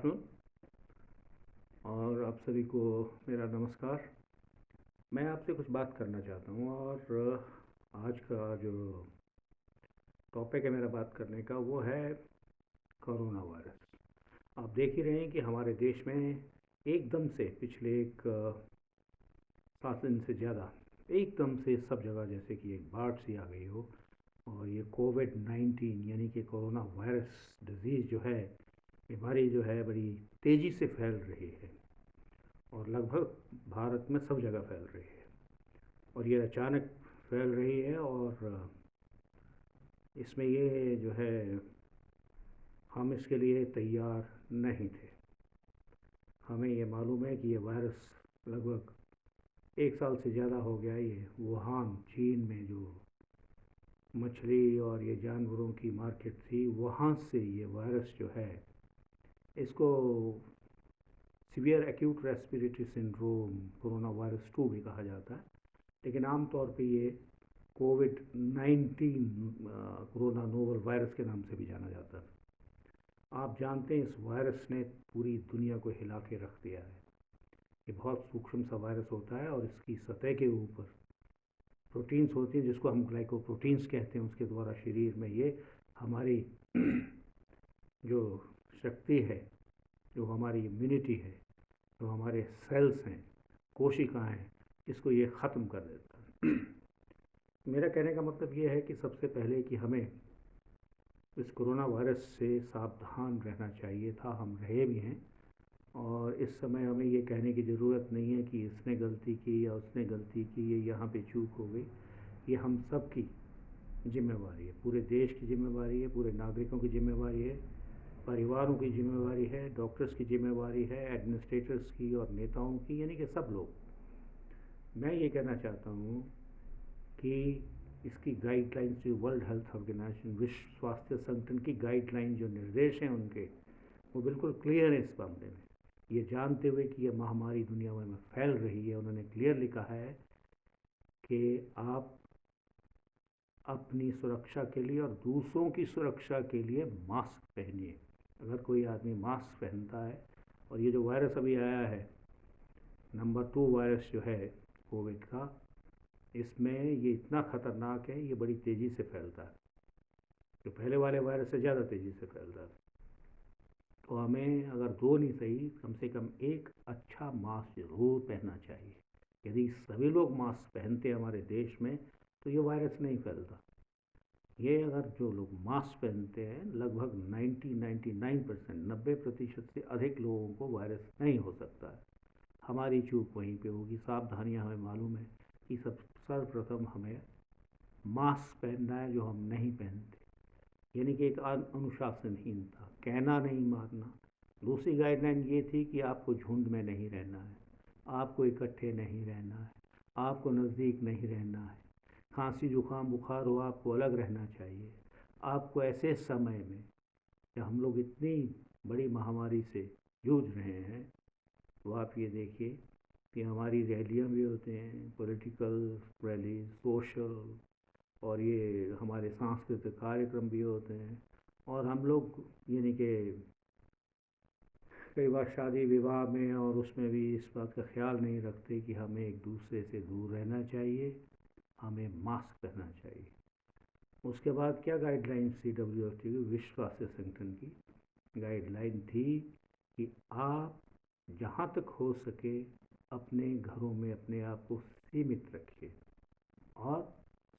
Afternoon और आप सभी को मेरा नमस्कार। मैं आपसे कुछ बात करना चाहता हूँ और आज का जो टॉपिक है मेरा बात करने का वो है कोरोना वायरस। आप देख ही रहे हैं कि हमारे देश में एकदम से पिछले एक 7 दिन से ज़्यादा एकदम से सब जगह जैसे कि एक बाढ़ सी आ गई हो। और ये कोविड-19 यानी कि कोरोना वायरस डिज़ीज़ जो है, बीमारी जो है बड़ी तेज़ी से फैल रही है और लगभग भारत में सब जगह फैल रही है। और ये अचानक फैल रही है और इसमें ये जो है हम इसके लिए तैयार नहीं थे। हमें ये मालूम है कि ये वायरस लगभग 1 साल से ज़्यादा हो गया। ये वुहान चीन में जो मछली और ये जानवरों की मार्केट थी, वहाँ से ये वायरस जो है, इसको severe acute respiratory syndrome corona virus 2 भी कहा जाता है, लेकिन आमतौर पे ये कोविड-19 कोरोना नोवल वायरस के नाम से भी जाना जाता है। आप जानते हैं इस वायरस ने पूरी दुनिया को हिला के रख दिया है। ये बहुत सूक्ष्म सा वायरस होता है और इसकी सतह के ऊपर प्रोटीन्स होती हैं जिसको हम ग्लाइकोप्रोटीन्स कहते हैं। उसके द्वारा शरीर में ये हमारी जो शक्ति है, जो हमारी इम्यूनिटी है, जो हमारे सेल्स हैं, कोशिकाएं हैं, इसको ये ख़त्म कर देता है। मेरा कहने का मतलब ये है कि सबसे पहले कि हमें इस कोरोना वायरस से सावधान रहना चाहिए था। हम रहे भी हैं और इस समय हमें ये कहने की ज़रूरत नहीं है कि इसने गलती की या उसने गलती की, ये यहाँ पे चूक हो गई। ये हम सब की जिम्मेवारी है, पूरे देश की जिम्मेवारी है, पूरे नागरिकों की जिम्मेवारी है, परिवारों की जिम्मेवारी है, डॉक्टर्स की जिम्मेवारी है, एडमिनिस्ट्रेटर्स की और नेताओं की, यानी कि सब लोग। मैं ये कहना चाहता हूँ कि इसकी गाइडलाइंस जो वर्ल्ड हेल्थ ऑर्गेनाइजेशन, विश्व स्वास्थ्य संगठन की गाइडलाइन, जो निर्देश हैं उनके, वो बिल्कुल क्लियर है इस मामले में। ये जानते हुए कि ये महामारी दुनिया भर में फैल रही है, उन्होंने क्लियरली कहा है कि आप अपनी सुरक्षा के लिए और दूसरों की सुरक्षा के लिए मास्क पहनिए। अगर कोई आदमी मास्क पहनता है, और ये जो वायरस अभी आया है नंबर 2 वायरस जो है कोविड का, इसमें ये इतना ख़तरनाक है, ये बड़ी तेज़ी से फैलता है, जो पहले वाले वायरस से ज़्यादा तेज़ी से फैलता है। तो हमें अगर दो नहीं सही, कम से कम एक अच्छा मास्क ज़रूर पहनना चाहिए। यदि सभी लोग मास्क पहनते हमारे देश में तो ये वायरस नहीं फैलता। ये अगर जो लोग मास्क पहनते हैं, लगभग 99% 90% से अधिक लोगों को वायरस नहीं हो सकता है। हमारी चूक वहीं पे होगी। सावधानियां हमें मालूम है कि सर्वप्रथम हमें मास्क पहनना है, जो हम नहीं पहनते, यानी कि एक अनुशासनहीनता, कहना नहीं मानना। दूसरी गाइडलाइन ये थी कि आपको झुंड में नहीं रहना है, आपको इकट्ठे नहीं रहना है, आपको नज़दीक नहीं रहना है। खांसी जुकाम बुखार हो, आपको अलग रहना चाहिए। आपको ऐसे समय में जब हम लोग इतनी बड़ी महामारी से जूझ रहे हैं, तो आप ये देखिए कि हमारी रैलियाँ भी होते हैं, पॉलिटिकल रैली, सोशल, और ये हमारे सांस्कृतिक कार्यक्रम भी होते हैं। और हम लोग यानी कि कई बार शादी विवाह में और उसमें भी इस बात का ख्याल नहीं रखते कि हमें एक दूसरे से दूर रहना चाहिए, हमें मास्क पहनना चाहिए। उसके बाद क्या गाइडलाइन थी WHO की, विश्व स्वास्थ्य संगठन की गाइडलाइन थी कि आप जहाँ तक हो सके अपने घरों में अपने आप को सीमित रखिए और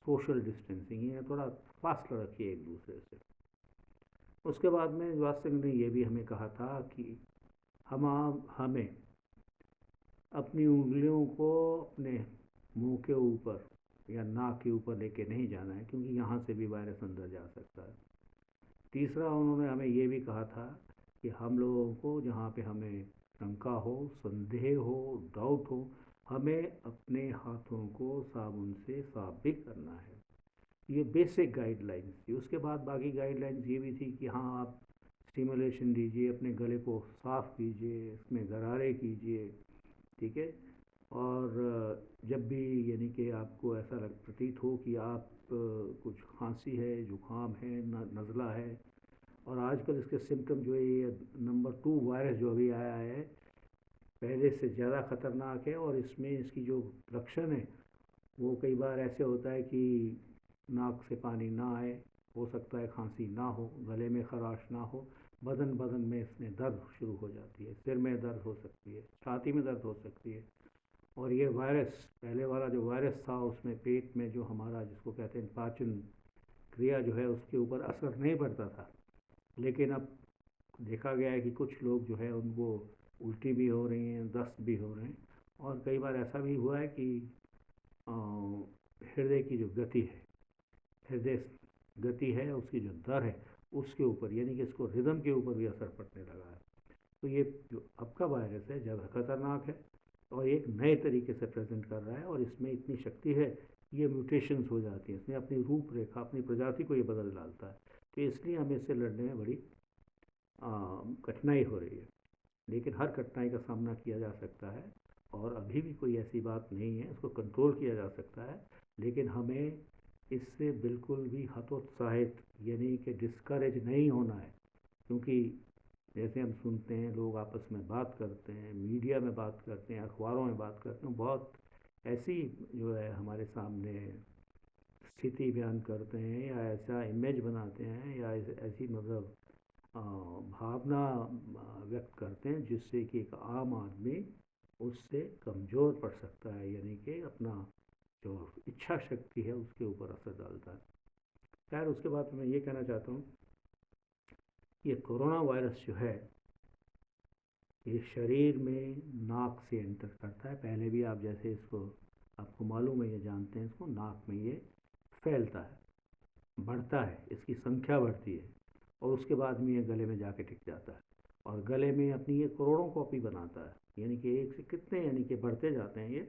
सोशल डिस्टेंसिंग, ये थोड़ा फासला रखिए एक दूसरे से। उसके बाद में स्वास्थ्य ने ये भी हमें कहा था कि हमें अपनी उंगलियों को अपने मुंह के ऊपर या नाक के ऊपर लेके नहीं जाना है, क्योंकि यहाँ से भी वायरस अंदर जा सकता है। तीसरा, उन्होंने हमें ये भी कहा था कि हम लोगों को जहाँ पे हमें शंका हो, संदेह हो, डाउट हो, हमें अपने हाथों को साबुन से साफ भी करना है। ये बेसिक गाइडलाइंस थी। उसके बाद बाकी गाइडलाइंस ये भी थी कि हाँ, आप स्टिमुलेशन दीजिए, अपने गले को साफ़ कीजिए, इसमें गरारे कीजिए, ठीक है। और जब भी यानी कि आपको ऐसा प्रतीत हो कि आप कुछ खांसी है, जुकाम है, नज़ला है, और आजकल इसके सिम्टम जो है ये नंबर 2 वायरस जो अभी आया है पहले से ज़्यादा ख़तरनाक है, और इसमें इसकी जो लक्षण है वो कई बार ऐसे होता है कि नाक से पानी ना आए, हो सकता है खांसी ना हो, गले में खराश ना हो, बदन बदन में इसमें दर्द शुरू हो जाती है, सिर में दर्द हो सकती है, छाती में दर्द हो सकती है। और ये वायरस पहले वाला जो वायरस था उसमें पेट में जो हमारा जिसको कहते हैं पाचन क्रिया जो है उसके ऊपर असर नहीं पड़ता था, लेकिन अब देखा गया है कि कुछ लोग जो है उनको उल्टी भी हो रही हैं, दस्त भी हो रहे हैं, और कई बार ऐसा भी हुआ है कि हृदय की जो गति है, हृदय गति है उसकी जो दर है उसके ऊपर, यानी कि इसको रिदम के ऊपर भी असर पड़ने लगा है। तो ये जो अब का वायरस है ज़्यादा खतरनाक है और एक नए तरीके से प्रेजेंट कर रहा है, और इसमें इतनी शक्ति है कि ये म्यूटेशंस हो जाती हैं, इसमें अपनी रूपरेखा अपनी प्रजाति को ये बदल डालता है। तो इसलिए हमें इससे लड़ने में बड़ी कठिनाई हो रही है, लेकिन हर कठिनाई का सामना किया जा सकता है, और अभी भी कोई ऐसी बात नहीं है, इसको कंट्रोल किया जा सकता है। लेकिन हमें इससे बिल्कुल भी हतोत्साहित यानी कि डिस्करेज नहीं होना है, क्योंकि जैसे हम सुनते हैं लोग आपस में बात करते हैं, मीडिया में बात करते हैं, अखबारों में बात करते हैं, बहुत ऐसी जो है हमारे सामने स्थिति बयान करते हैं या ऐसा इमेज बनाते हैं या ऐसी मतलब भावना व्यक्त करते हैं जिससे कि एक आम आदमी उससे कमज़ोर पड़ सकता है, यानी कि अपना जो इच्छा शक्ति है उसके ऊपर असर डालता है। खैर उसके बाद मैं ये कहना चाहता हूँ, ये कोरोना वायरस जो है ये शरीर में नाक से एंटर करता है। पहले भी आप जैसे इसको आपको मालूम है, ये जानते हैं, इसको नाक में ये फैलता है, बढ़ता है, इसकी संख्या बढ़ती है, और उसके बाद में ये गले में जाके टिक जाता है, और गले में अपनी ये करोड़ों कॉपी बनाता है, यानी कि एक से कितने यानी कि बढ़ते जाते हैं ये,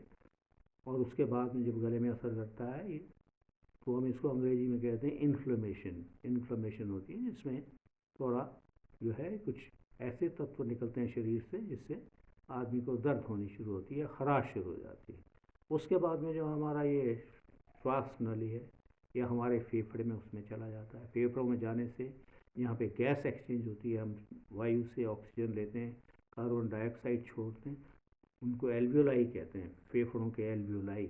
और उसके बाद में जब गले में असर करता है ये, तो हम इसको अंग्रेजी में कहते हैं इन्फ्लेमेशन। इन्फ्लेमेशन होती है जिसमें थोड़ा जो है कुछ ऐसे तत्व निकलते हैं शरीर से जिससे आदमी को दर्द होनी शुरू होती है, खराश शुरू हो जाती है। उसके बाद में जो हमारा ये श्वास नली है या हमारे फेफड़े में उसमें चला जाता है, फेफड़ों में जाने से यहाँ पे गैस एक्सचेंज होती है, हम वायु से ऑक्सीजन लेते हैं, कार्बन डाइऑक्साइड छोड़ते हैं, उनको एल्वियोलाई कहते हैं, फेफड़ों के एल्वियोलाई,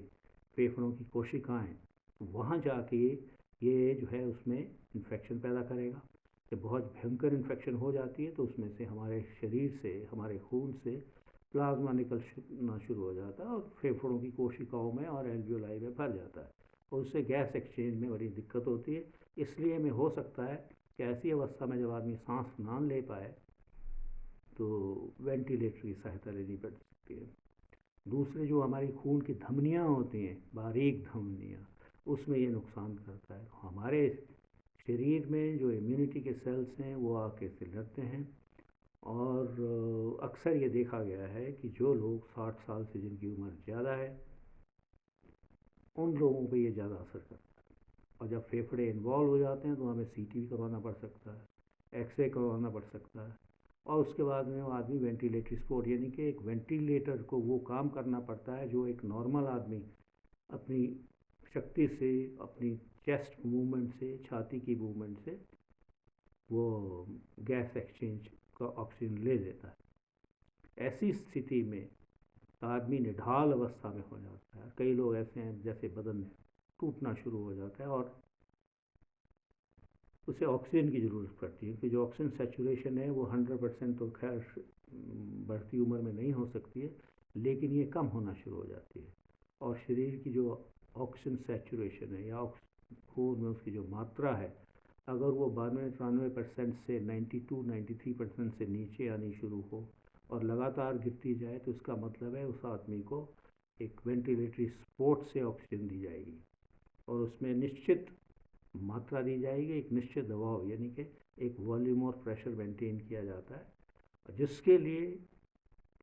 फेफड़ों की कोशिकाएं, वहाँ जाके ये जो है उसमें इन्फेक्शन पैदा करेगा। जब बहुत भयंकर इन्फेक्शन हो जाती है तो उसमें से हमारे शरीर से हमारे खून से प्लाज्मा निकलना शुरू हो जाता है और फेफड़ों की कोशिकाओं में और एल्वियोलाई में भर जाता है, और उससे गैस एक्सचेंज में बड़ी दिक्कत होती है। इसलिए में हो सकता है कि ऐसी अवस्था में जब आदमी सांस ना ले पाए तो वेंटिलेटर की सहायता लेनी पड़ सकती है। दूसरे जो हमारी खून की धमनियाँ होती हैं, बारीक धमनियाँ, उसमें ये नुकसान करता है। हमारे शरीर में जो इम्यूनिटी के सेल्स हैं वो आके से लड़ते हैं, और अक्सर ये देखा गया है कि जो लोग 60 साल से जिनकी उम्र ज़्यादा है उन लोगों पे ये ज़्यादा असर करता है, और जब फेफड़े इन्वॉल्व हो जाते हैं तो हमें सीटी भी करवाना पड़ सकता है, एक्सरे करवाना पड़ सकता है, और उसके बाद में वो आदमी वेंटिलेटरी सपोर्ट यानी कि एक वेंटिलेटर को वो काम करना पड़ता है जो एक नॉर्मल आदमी अपनी शक्ति से, अपनी चेस्ट मूवमेंट से, छाती की मूवमेंट से वो गैस एक्सचेंज का ऑक्सीजन ले लेता है। ऐसी स्थिति में आदमी निढाल अवस्था में हो जाता है। कई लोग ऐसे हैं जैसे बदन टूटना शुरू हो जाता है और उसे ऑक्सीजन की ज़रूरत पड़ती है, क्योंकि जो ऑक्सीजन सेचुरेशन है वो 100% तो खैर बढ़ती उम्र में नहीं हो सकती है, लेकिन ये कम होना शुरू हो जाती है, और शरीर की जो ऑक्सीजन सेचुरेशन है या खून में उसकी जो मात्रा है, अगर वो 92-93% से 92-93% से नीचे आनी शुरू हो और लगातार गिरती जाए तो इसका मतलब है उस आदमी को एक वेंटिलेटरी सपोर्ट से ऑक्सीजन दी जाएगी, और उसमें निश्चित मात्रा दी जाएगी, एक निश्चित दबाव यानी कि एक वॉल्यूम और प्रेशर मेंटेन किया जाता है, जिसके लिए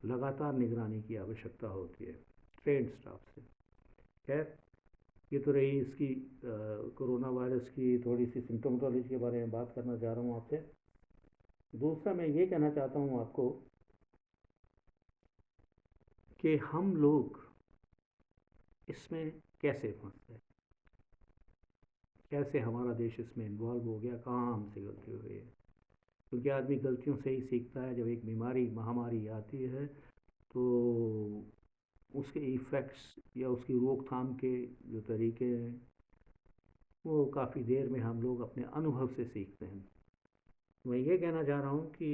लगातार निगरानी की आवश्यकता होती है ट्रेंड स्टाफ से। खैर ये तो रही इसकी कोरोना वायरस की थोड़ी सी सिम्टोमेटोलॉजी के बारे में बात करना चाह रहा हूँ आपसे। दूसरा मैं ये कहना चाहता हूँ आपको कि हम लोग इसमें कैसे फंसते हैं, कैसे हमारा देश इसमें इन्वॉल्व हो गया, कहाँ हमसे गलती हो गई है। क्योंकि आदमी गलतियों से ही सीखता है। जब एक बीमारी महामारी आती है तो उसके इफ़ेक्ट्स या उसकी रोकथाम के जो तरीके हैं वो काफ़ी देर में हम लोग अपने अनुभव से सीखते हैं। मैं ये कहना चाह रहा हूँ कि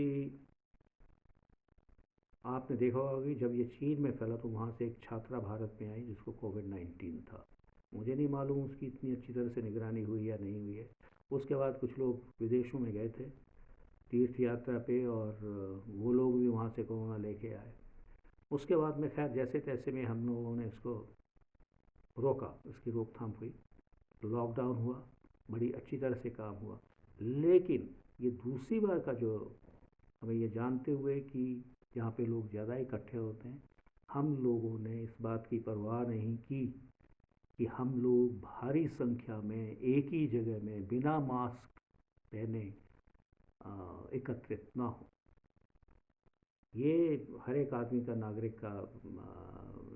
आपने देखा होगा कि जब ये चीन में फैला तो वहाँ से एक छात्रा भारत में आई जिसको कोविड-19 था। मुझे नहीं मालूम उसकी इतनी अच्छी तरह से निगरानी हुई या नहीं हुई है। उसके बाद कुछ लोग विदेशों में गए थे तीर्थ यात्रा पे और वो लोग भी वहाँ से कोरोना लेके आए। उसके बाद में खैर जैसे तैसे में हम लोगों ने इसको रोका, इसकी रोकथाम हुई, लॉकडाउन हुआ, बड़ी अच्छी तरह से काम हुआ। लेकिन ये दूसरी बार का जो हमें ये जानते हुए कि जहाँ पे लोग ज़्यादा इकट्ठे होते हैं, हम लोगों ने इस बात की परवाह नहीं की कि हम लोग भारी संख्या में एक ही जगह में बिना मास्क पहने एकत्रित ना हो। ये हर एक आदमी का, नागरिक का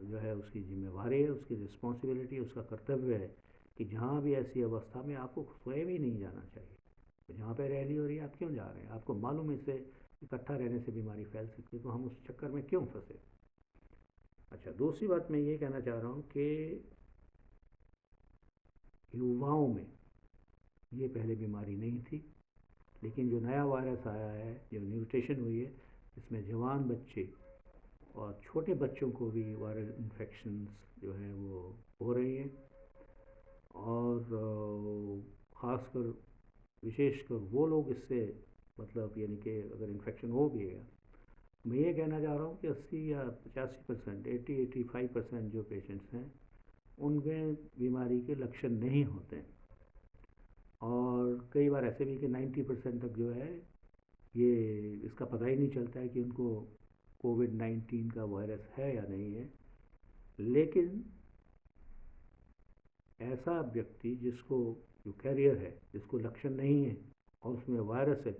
जो है उसकी जिम्मेवारी है, उसकी रिस्पॉन्सिबिलिटी है, उसका कर्तव्य है कि जहाँ भी ऐसी अवस्था में आपको स्वयं ही नहीं जाना चाहिए। तो जहाँ पे रैली हो रही है आप क्यों जा रहे हैं? आपको मालूम है इससे इकट्ठा रहने से बीमारी फैल सकती है, तो हम उस चक्कर में क्यों फंसे? अच्छा, दूसरी बात मैं ये कहना चाह रहा हूँ कि युवाओं में ये पहले बीमारी नहीं थी, लेकिन जो नया वायरस आया है, जो म्यूटेशन हुई है, इसमें जवान बच्चे और छोटे बच्चों को भी वायरल इन्फेक्शंस जो हैं वो हो रही हैं। और ख़ासकर विशेषकर वो लोग इससे मतलब यानी कि अगर इन्फेक्शन हो भी है, मैं ये कहना चाह रहा हूँ कि 80 या 85%, 80-85% जो पेशेंट्स हैं उनमें बीमारी के लक्षण नहीं होते हैं। और कई बार ऐसे भी कि 90% तक जो है ये इसका पता ही नहीं चलता है कि उनको कोविड-19 का वायरस है या नहीं है। लेकिन ऐसा व्यक्ति जिसको जो कैरियर है, जिसको लक्षण नहीं है और उसमें वायरस है,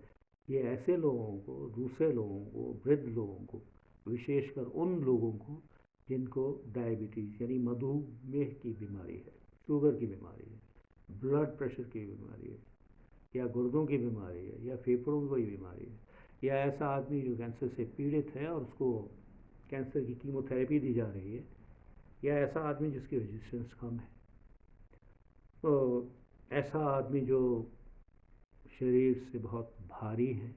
ये ऐसे लोगों को, दूसरे लोगों को, वृद्ध लोगों को, विशेषकर उन लोगों को जिनको डायबिटीज़ यानी मधुमेह की बीमारी है, शुगर की बीमारी है, ब्लड प्रेशर की बीमारी है, या गुर्दों की बीमारी है, या फेफड़ों की कोई बीमारी है, या ऐसा आदमी जो कैंसर से पीड़ित है और उसको कैंसर की कीमोथेरेपी दी जा रही है, या ऐसा आदमी जिसकी रेजिस्टेंस कम है, तो ऐसा आदमी जो शरीर से बहुत भारी है,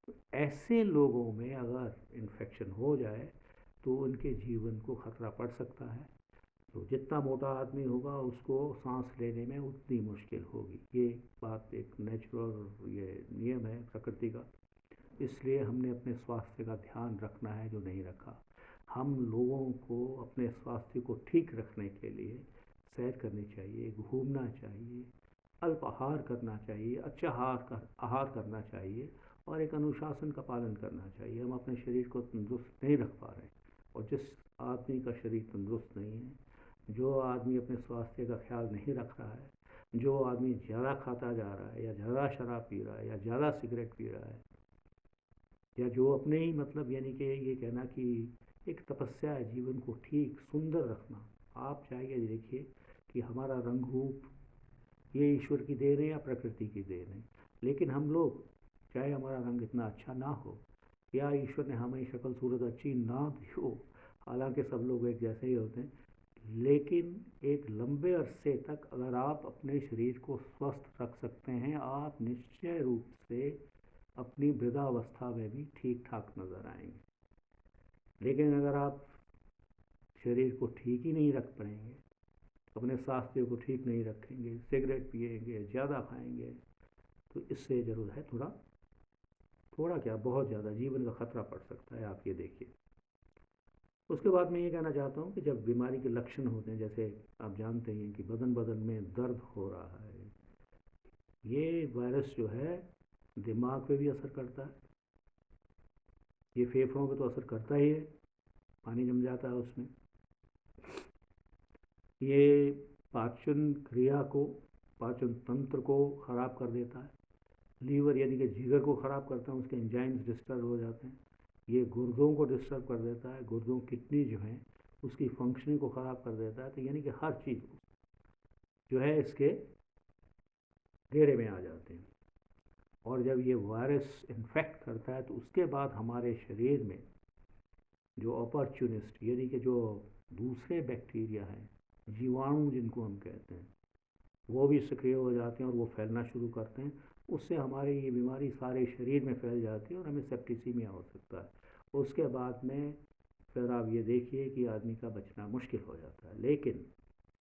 तो ऐसे लोगों में अगर इन्फेक्शन हो जाए तो उनके जीवन को खतरा पड़ सकता है। तो जितना मोटा आदमी होगा उसको सांस लेने में उतनी मुश्किल होगी। ये बात एक नेचुरल ये नियम है प्रकृति का। इसलिए हमने अपने स्वास्थ्य का ध्यान रखना है जो नहीं रखा। हम लोगों को अपने स्वास्थ्य को ठीक रखने के लिए सैर करनी चाहिए, घूमना चाहिए, अल्प आहार करना चाहिए, अच्छा आहार करना चाहिए और एक अनुशासन का पालन करना चाहिए। हम अपने शरीर को तंदुरुस्त नहीं रख पा रहे हैं, और जिस आदमी का शरीर तंदुरुस्त नहीं है, जो आदमी अपने स्वास्थ्य का ख्याल नहीं रख रहा है, जो आदमी ज़्यादा खाता जा रहा है या ज़्यादा शराब पी रहा है या ज़्यादा सिगरेट पी रहा है, या जो अपने ही मतलब यानी कि ये कहना कि एक तपस्या है जीवन को ठीक सुंदर रखना। आप चाहिए देखिए कि हमारा रंग रूप ये ईश्वर की देन है या प्रकृति की देन है, लेकिन हम लोग चाहे हमारा रंग इतना अच्छा ना हो या ईश्वर ने हमें शक्ल सूरत अच्छी ना दी हो, हालांकि सब लोग एक जैसे ही होते हैं, लेकिन एक लंबे अरसे तक अगर आप अपने शरीर को स्वस्थ रख सकते हैं, आप निश्चय रूप से अपनी वृद्धावस्था में भी ठीक ठाक नज़र आएंगे। लेकिन अगर आप शरीर को ठीक ही नहीं रख पाएंगे, अपने स्वास्थ्य को ठीक नहीं रखेंगे, सिगरेट पिएंगे, ज़्यादा खाएंगे, तो इससे ज़रूर है थोड़ा थोड़ा क्या बहुत ज़्यादा जीवन का खतरा पड़ सकता है। आप ये देखिए। उसके बाद मैं ये कहना चाहता हूँ कि जब बीमारी के लक्षण होते हैं, जैसे आप जानते हैं कि बदन बदन में दर्द हो रहा है, ये वायरस जो है दिमाग पे भी असर करता है, ये फेफड़ों पे तो असर करता ही है, पानी जम जाता है उसमें, ये पाचन क्रिया को, पाचन तंत्र को ख़राब कर देता है, लीवर यानी कि जिगर को ख़राब करता है, उसके एंजाइम्स डिस्टर्ब हो जाते हैं, ये गुर्दों को डिस्टर्ब कर देता है, गुर्दों किडनी जो है उसकी फंक्शनिंग को ख़राब कर देता है। तो यानी कि हर चीज़ जो है इसके घेरे में आ जाते हैं। और जब ये वायरस इन्फेक्ट करता है तो उसके बाद हमारे शरीर में जो अपॉर्चुनिस्ट यानी कि जो दूसरे बैक्टीरिया हैं, जीवाणु जिनको हम कहते हैं, वो भी सक्रिय हो जाते हैं और वो फैलना शुरू करते हैं। उससे हमारी ये बीमारी सारे शरीर में फैल जाती है और हमें सेप्टिसीमिया हो सकता है। उसके बाद में फिर आप ये देखिए कि आदमी का बचना मुश्किल हो जाता है। लेकिन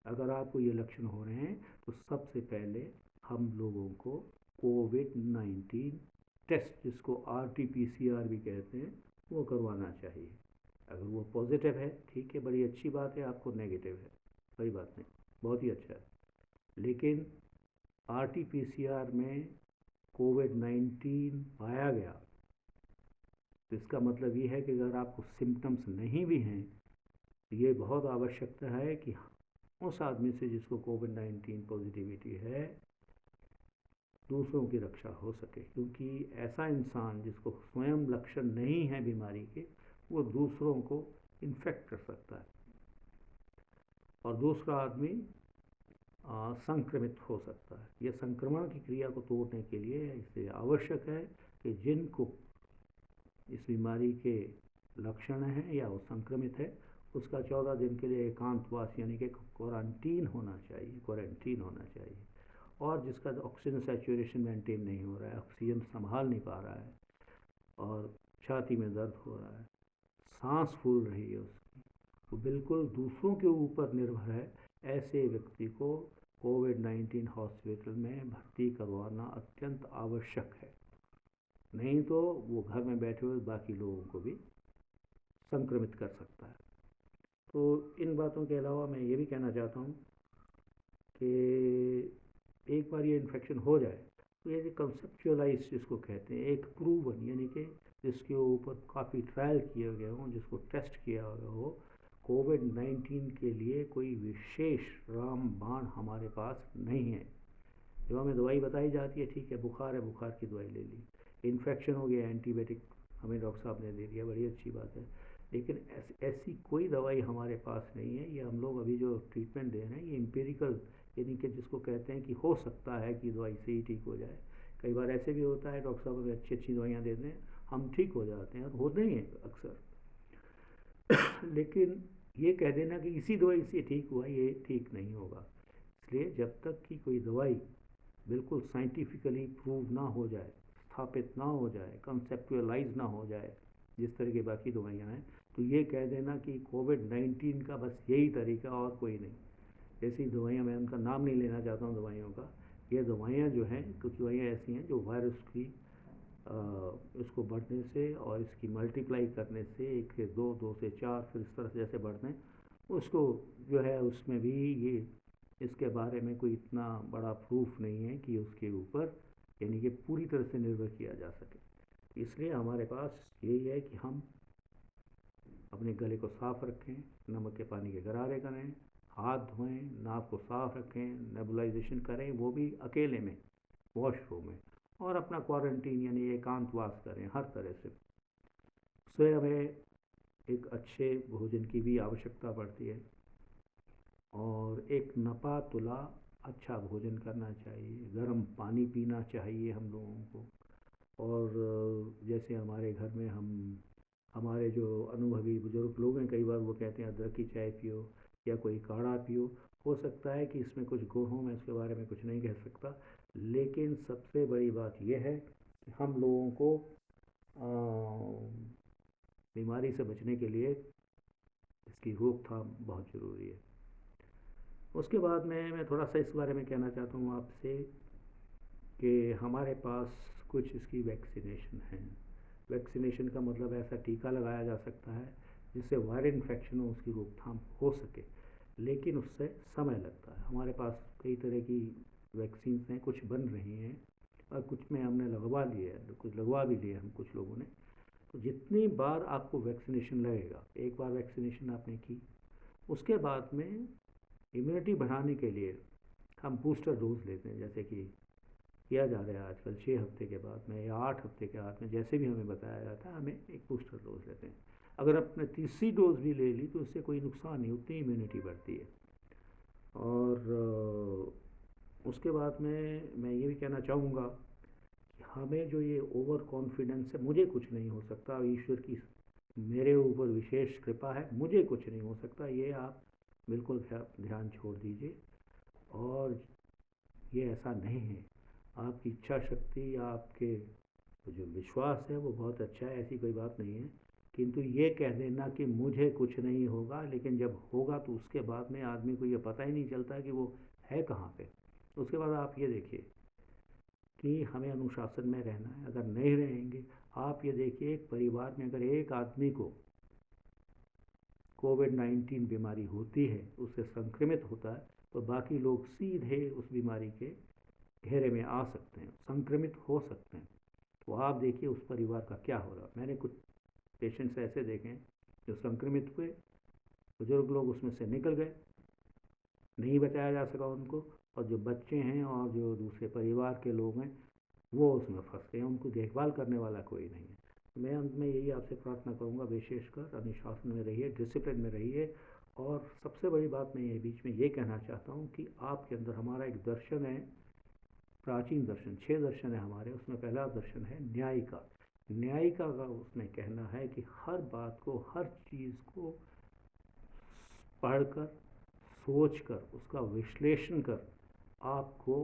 अगर आपको ये लक्षण हो रहे हैं तो सबसे पहले हम लोगों को कोविड-19 टेस्ट, जिसको RT-PCR भी कहते हैं, वो करवाना चाहिए। अगर वो पॉजिटिव है ठीक है, बड़ी अच्छी बात है। आपको नेगेटिव है, कोई बात नहीं, बहुत ही अच्छा है। लेकिन RT-PCR में कोविड-19 पाया गया तो इसका मतलब ये है कि अगर आपको सिम्टम्स नहीं भी हैं तो ये बहुत आवश्यकता है कि उस आदमी से जिसको कोविड-19 पॉजिटिविटी है दूसरों की रक्षा हो सके, क्योंकि ऐसा इंसान जिसको स्वयं लक्षण नहीं है बीमारी के, वो दूसरों को इन्फेक्ट कर सकता है और दूसरा आदमी संक्रमित हो सकता है। यह संक्रमण की क्रिया को तोड़ने के लिए इससे आवश्यक है कि जिनको इस बीमारी के लक्षण हैं या वो संक्रमित है, उसका 14 दिन के लिए एकांतवास यानी कि क्वारंटीन होना चाहिए। और जिसका ऑक्सीजन सैचुरेशन मेंटेन नहीं हो रहा है, ऑक्सीजन संभाल नहीं पा रहा है और छाती में दर्द हो रहा है, सांस फूल रही है उसकी, वो बिल्कुल दूसरों के ऊपर निर्भर है, ऐसे व्यक्ति को कोविड-19 हॉस्पिटल में भर्ती करवाना अत्यंत आवश्यक है। नहीं तो वो घर में बैठे हुए बाकी लोगों को भी संक्रमित कर सकता है। तो इन बातों के अलावा मैं ये भी कहना चाहता हूँ कि एक बार ये इन्फेक्शन हो जाए तो ये कंसेप्चुअलाइज जिसको कहते हैं, एक प्रूवन यानी कि जिसके ऊपर काफ़ी ट्रायल किए गए हों, जिसको टेस्ट किया गया हो, कोविड-19 के लिए कोई विशेष रामबाण हमारे पास नहीं है। जब हमें दवाई बताई जाती है, ठीक है बुखार है, बुखार की दवाई ले ली, इन्फेक्शन हो गया, एंटीबायोटिक हमें डॉक्टर साहब ने दे दिया, बड़ी अच्छी बात है। लेकिन ऐसी कोई दवाई हमारे पास नहीं है। ये हम लोग अभी जो ट्रीटमेंट दे रहे हैं ये एम्पिरिकल यानी कि जिसको कहते हैं कि हो सकता है कि दवाई से ही ठीक हो जाए। कई बार ऐसे भी होता है डॉक्टर साहब हमें अच्छी अच्छी दवाइयाँ देते हैं, हम ठीक हो जाते हैं और होते ही हैं अक्सर। लेकिन ये कह देना कि इसी दवाई से ठीक हुआ, ये ठीक नहीं होगा। इसलिए जब तक कि कोई दवाई बिल्कुल साइंटिफिकली प्रूव ना हो जाए, स्थापित ना हो जाए, कंसेप्चुअलाइज ना हो जाए जिस तरह की बाकी दवाइयाँ हैं, तो ये कह देना कि कोविड-19 का बस यही तरीका और कोई नहीं। ऐसी दवाइयाँ, मैं उनका नाम नहीं लेना चाहता हूँ दवाइयों का, ये दवाइयाँ जो हैं कुछ दवाइयाँ ऐसी हैं जो वायरस की इसको बढ़ने से और इसकी मल्टीप्लाई करने से 1 से 2, 2 से 4 फिर इस तरह से जैसे बढ़ते हैं, उसको जो है उसमें भी ये इसके बारे में कोई इतना बड़ा प्रूफ नहीं है कि उसके ऊपर यानी कि पूरी तरह से निर्भर किया जा सके। इसलिए हमारे पास यही है कि हम अपने गले को साफ़ रखें, नमक के पानी के गरारे करें, हाथ धोएं, नाक को साफ़ रखें, नेबुलाइजेशन करें, वो भी अकेले में वॉशरूम में, और अपना क्वारंटीन यानी एकांतवास करें हर तरह से। उससे हमें एक अच्छे भोजन की भी आवश्यकता पड़ती है और एक नपा तुला अच्छा भोजन करना चाहिए, गर्म पानी पीना चाहिए हम लोगों को। और जैसे हमारे घर में हमारे जो अनुभवी बुजुर्ग लोग हैं, कई बार वो कहते हैं अदरक की चाय पियो या कोई काढ़ा पियो। हो सकता है कि इसमें कुछ गुण हो, मैं इसके बारे में कुछ नहीं कह सकता, लेकिन सबसे बड़ी बात यह है कि हम लोगों को बीमारी से बचने के लिए इसकी रोकथाम बहुत ज़रूरी है। उसके बाद में मैं थोड़ा सा इस बारे में कहना चाहता हूँ आपसे कि हमारे पास कुछ इसकी वैक्सीनेशन है। वैक्सीनेशन का मतलब ऐसा टीका लगाया जा सकता है जिससे वायरल इन्फेक्शन हो उसकी रोकथाम हो सके, लेकिन उससे समय लगता है। हमारे पास कई तरह की वैक्सीन हैं, कुछ बन रही हैं और कुछ में हमने लगवा लिए है, कुछ लगवा भी लिए हम कुछ लोगों ने। तो जितनी बार आपको वैक्सीनेशन लगेगा, एक बार वैक्सीनेशन आपने की, उसके बाद में इम्यूनिटी बढ़ाने के लिए हम बूस्टर डोज लेते हैं, जैसे कि किया जा रहा है आजकल 6 हफ्ते के बाद में या 8 हफ्ते के बाद में, जैसे भी हमें बताया जाता है, हमें एक बूस्टर डोज लेते हैं। अगर आपने तीसरी डोज भी ले ली तो उससे कोई नुकसान नहीं, उतनी इम्यूनिटी बढ़ती है। और उसके बाद में मैं ये भी कहना चाहूँगा हमें जो ये ओवर कॉन्फिडेंस है, मुझे कुछ नहीं हो सकता, ईश्वर की मेरे ऊपर विशेष कृपा है, मुझे कुछ नहीं हो सकता, ये आप बिल्कुल ध्यान छोड़ दीजिए। और ये ऐसा नहीं है। आपकी इच्छा शक्ति, आपके जो विश्वास है वो बहुत अच्छा है, ऐसी कोई बात नहीं है। किंतु ये कह देना कि मुझे कुछ नहीं होगा, लेकिन जब होगा तो उसके बाद में आदमी को ये पता ही नहीं चलता कि वो है कहाँ पे। उसके बाद आप ये देखिए कि हमें अनुशासन में रहना है। अगर नहीं रहेंगे, आप ये देखिए एक परिवार में अगर एक आदमी को कोविड-19 बीमारी होती है, उससे संक्रमित होता है, तो बाकी लोग सीधे उस बीमारी के घेरे में आ सकते हैं, संक्रमित हो सकते हैं। तो आप देखिए उस परिवार का क्या हो रहा। मैंने कुछ पेशेंट्स ऐसे देखे हैं जो संक्रमित हुए, बुजुर्ग लोग उसमें से निकल गए, नहीं बचाया जा सका उनको, और जो बच्चे हैं और जो दूसरे परिवार के लोग हैं वो उसमें फंस गए, उनको देखभाल करने वाला कोई नहीं है। मैं अंत में यही आपसे प्रार्थना करूँगा, विशेषकर अनुशासन में रहिए, डिसिप्लिन में रहिए। और सबसे बड़ी बात मैं ये बीच में ये कहना चाहता हूँ कि आपके अंदर हमारा एक दर्शन है, प्राचीन दर्शन, 6 दर्शन है हमारे, उसमें पहला दर्शन है न्यायिका। न्यायिका का उसमें कहना है कि हर बात को, हर चीज़ को पढ़कर, सोचकर, उसका विश्लेषण कर आपको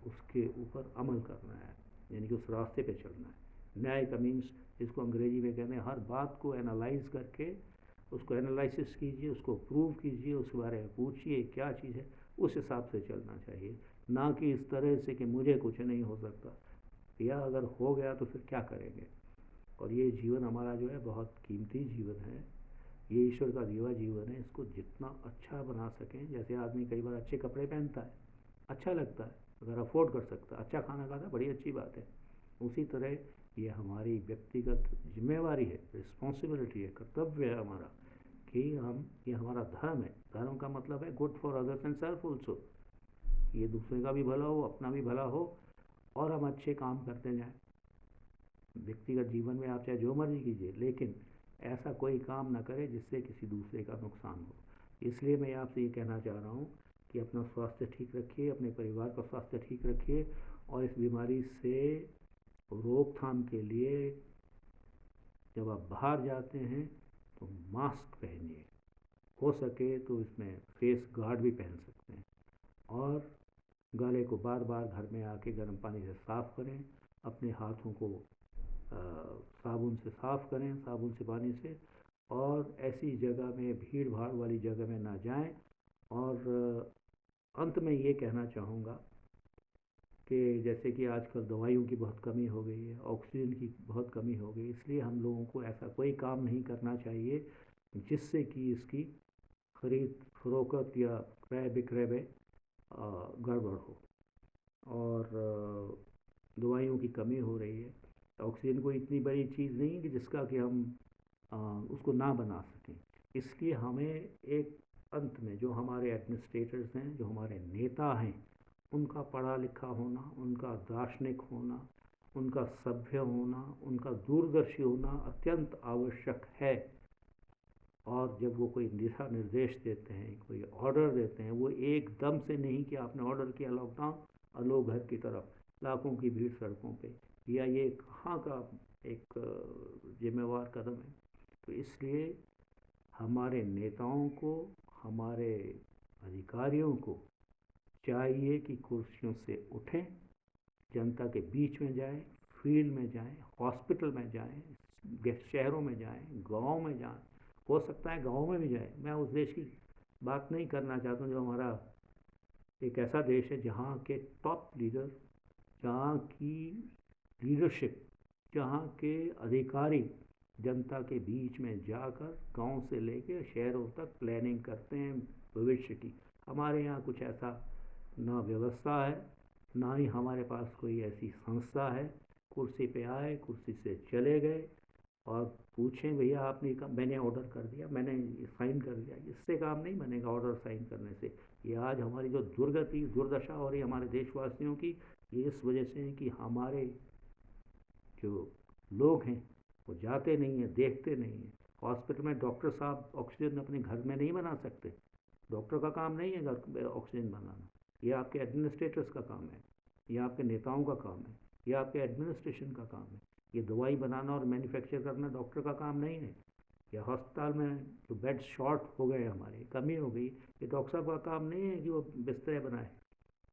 उसके ऊपर अमल करना है, यानी कि उस रास्ते पे चलना है। न्याय का मीन्स, जिसको अंग्रेजी में कहते हैं, हर बात को एनालाइज करके उसको एनालिसिस कीजिए, उसको प्रूव कीजिए, उसके बारे में पूछिए क्या चीज़ है, उस हिसाब से चलना चाहिए। ना कि इस तरह से कि मुझे कुछ नहीं हो सकता, या अगर हो गया तो फिर क्या करेंगे। और ये जीवन हमारा जो है बहुत कीमती जीवन है, ये ईश्वर का दिया जीवन है, इसको जितना अच्छा बना सकें। जैसे आदमी कई बार अच्छे कपड़े पहनता है, अच्छा लगता है, अगर अफोर्ड कर सकता है, अच्छा खाना खाता है, बड़ी अच्छी बात है। उसी तरह ये हमारी व्यक्तिगत जिम्मेवारी है, रिस्पॉन्सिबिलिटी है, कर्तव्य है हमारा कि हम, ये हमारा धर्म है। धर्म का मतलब है good for others and self also, ये दूसरे का भी भला हो, अपना भी भला हो, और हम अच्छे काम करते जाएं। व्यक्तिगत जीवन में आप चाहे जो मर्जी कीजिए, लेकिन ऐसा कोई काम ना करें जिससे किसी दूसरे का नुकसान हो। इसलिए मैं आपसे ये कहना चाह रहा हूँ कि अपना स्वास्थ्य ठीक रखिए, अपने परिवार का स्वास्थ्य ठीक रखिए, और इस बीमारी से रोकथाम के लिए जब आप बाहर जाते हैं तो मास्क पहनिए, हो सके तो इसमें फेस गार्ड भी पहन सकते हैं। और गले को बार बार घर में आके गर्म पानी से साफ़ करें, अपने हाथों को साबुन से साफ़ करें, साबुन से पानी से। और ऐसी जगह में, भीड़ भाड़ वाली जगह में ना जाएं। और अंत में ये कहना चाहूँगा कि जैसे कि आजकल दवाइयों की बहुत कमी हो गई है, ऑक्सीजन की बहुत कमी हो गई, इसलिए हम लोगों को ऐसा कोई काम नहीं करना चाहिए जिससे कि इसकी खरीद फरोख्त या क्रय विक्रय में गड़बड़ हो। और दवाइयों की कमी हो रही है। ऑक्सीजन कोई इतनी बड़ी चीज़ नहीं है कि जिसका कि हम उसको ना बना सकें। इसलिए हमें एक, अंत में जो हमारे एडमिनिस्ट्रेटर्स हैं, जो हमारे नेता हैं, उनका पढ़ा लिखा होना, उनका दार्शनिक होना, उनका सभ्य होना, उनका दूरदर्शी होना अत्यंत आवश्यक है। और जब वो कोई दिशा निर्देश देते हैं, कोई ऑर्डर देते हैं, वो एकदम से नहीं कि आपने ऑर्डर किया लॉकडाउन और लोग घर की तरफ, लाखों की भीड़ सड़कों पे, या ये कहाँ का एक जिम्मेवार कदम है। तो इसलिए हमारे नेताओं को, हमारे अधिकारियों को चाहिए कि कुर्सियों से उठें, जनता के बीच में जाएं, फील्ड में जाएं, हॉस्पिटल में जाएं, शहरों में जाएं, गांव में जाएं, हो सकता है गांव में भी जाएं। मैं उस देश की बात नहीं करना चाहता हूँ जो हमारा एक ऐसा देश है जहाँ के टॉप लीडर, जहाँ की लीडरशिप, जहाँ के अधिकारी जनता के बीच में जाकर गांव से लेकर शहरों तक प्लानिंग करते हैं भविष्य की। हमारे यहाँ कुछ ऐसा ना व्यवस्था है, ना ही हमारे पास कोई ऐसी संस्था है। कुर्सी पे आए, कुर्सी से चले गए, और पूछें भैया आपने कहा, मैंने ऑर्डर कर दिया, मैंने साइन कर दिया, इससे काम नहीं बनेगा ऑर्डर साइन करने से। ये आज हमारी जो दुर्गति, दुर्दशा हो रही है हमारे देशवासियों की, ये इस वजह से है कि हमारे जो लोग हैं वो जाते नहीं हैं, देखते नहीं हैं। हॉस्पिटल में डॉक्टर साहब ऑक्सीजन अपने घर में नहीं बना सकते, डॉक्टर का काम नहीं है घर में ऑक्सीजन बनाना, ये आपके एडमिनिस्ट्रेटर्स का काम है, ये आपके नेताओं का काम है, ये आपके एडमिनिस्ट्रेशन का काम है। ये दवाई बनाना और मैन्युफैक्चर करना डॉक्टर का काम नहीं है। या अस्पताल में जो बेड शॉर्ट हो गए, हमारे कमी हो गई, ये डॉक्टर साहब का काम नहीं है कि वो बिस्तर बनाए।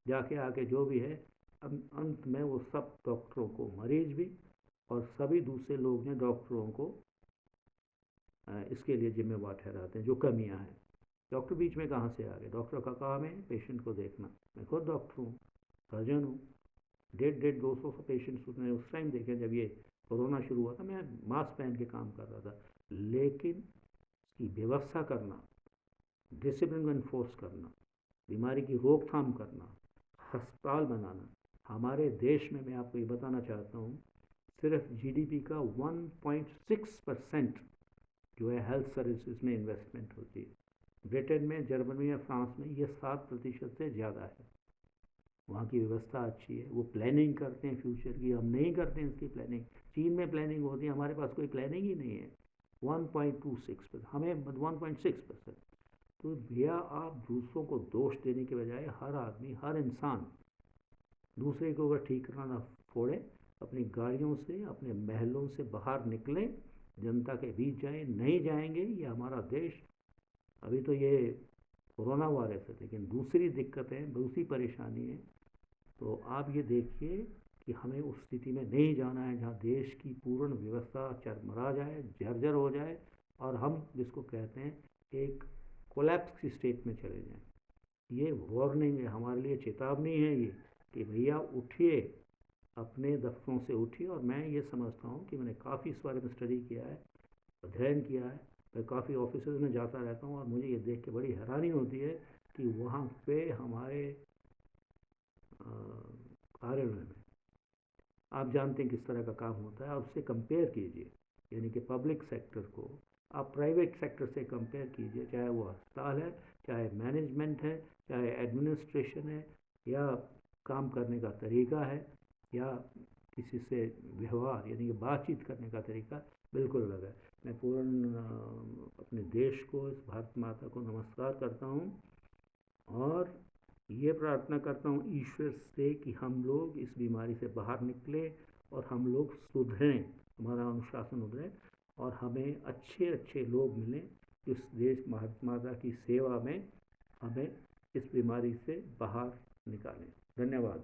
जाके आके जो भी है, अंत में वो सब डॉक्टरों को, मरीज भी और सभी दूसरे लोग ने डॉक्टरों को इसके लिए जिम्मेवार ठहराते हैं जो कमियां हैं। डॉक्टर बीच में कहाँ से आ गए? डॉक्टर का काम है पेशेंट को देखना। मैं खुद डॉक्टर हूँ, सर्जन हूँ। 150-200 पेशेंट्स उसने उस टाइम देखे जब ये कोरोना शुरू हुआ था। मैं मास्क पहन के काम कर रहा था, लेकिन इसकी व्यवस्था करना, डिसिप्लिन इन्फोर्स करना, बीमारी की रोकथाम करना, अस्पताल बनाना, हमारे देश में मैं आपको ये बताना चाहता हूँ, सिर्फ जीडीपी का 1.6% जो है हेल्थ सर्विसेज में इन्वेस्टमेंट होती है। ब्रिटेन में, जर्मनी में, फ्रांस में ये 7% से ज़्यादा है। वहाँ की व्यवस्था अच्छी है, वो प्लानिंग करते हैं फ्यूचर की। हम नहीं करते हैं इसकी प्लानिंग। चीन में प्लानिंग होती है, हमारे पास कोई प्लानिंग ही नहीं है। 1.26%, हमें 1.6%। तो भैया, आप दूसरों को दोष देने के बजाय हर आदमी, हर इंसान दूसरे को अगर ठीक करना फोड़े, अपनी गाड़ियों से, अपने महलों से बाहर निकलें, जनता के बीच जाएं। नहीं जाएंगे, ये हमारा देश, अभी तो ये कोरोना वायरस है, लेकिन दूसरी दिक्कतें, दूसरी परेशानी है। तो आप ये देखिए कि हमें उस स्थिति में नहीं जाना है जहाँ देश की पूर्ण व्यवस्था चरमरा जाए, जर्जर हो जाए, और हम जिसको कहते हैं एक कोलैप्स की स्टेट में चले जाएं। ये वार्निंग है हमारे लिए, चेतावनी है ये, कि भैया उठिए, अपने दफ्तरों से उठिए। और मैं ये समझता हूँ कि मैंने काफ़ी इस बारे में स्टडी किया है, अध्ययन किया है। मैं काफ़ी ऑफिस में जाता रहता हूँ और मुझे ये देख के बड़ी हैरानी होती है कि वहाँ पे हमारे कार्यालय में, आप जानते हैं किस तरह का काम होता है, और उससे कंपेयर कीजिए, यानी कि पब्लिक सेक्टर को आप प्राइवेट सेक्टर से कंपेयर कीजिए, चाहे वो अस्पताल है, चाहे मैनेजमेंट है, चाहे एडमिनिस्ट्रेशन है, या काम करने का तरीका है, या किसी से व्यवहार यानी कि बातचीत करने का तरीका बिल्कुल अलग है। मैं पूर्ण अपने देश को, इस भारत माता को नमस्कार करता हूँ, और ये प्रार्थना करता हूँ ईश्वर से कि हम लोग इस बीमारी से बाहर निकलें और हम लोग सुधरें, हमारा अनुशासन उधरे, और हमें अच्छे अच्छे लोग मिलें इस देश भारत माता की सेवा में हमें इस बीमारी से बाहर निकालें। धन्यवाद।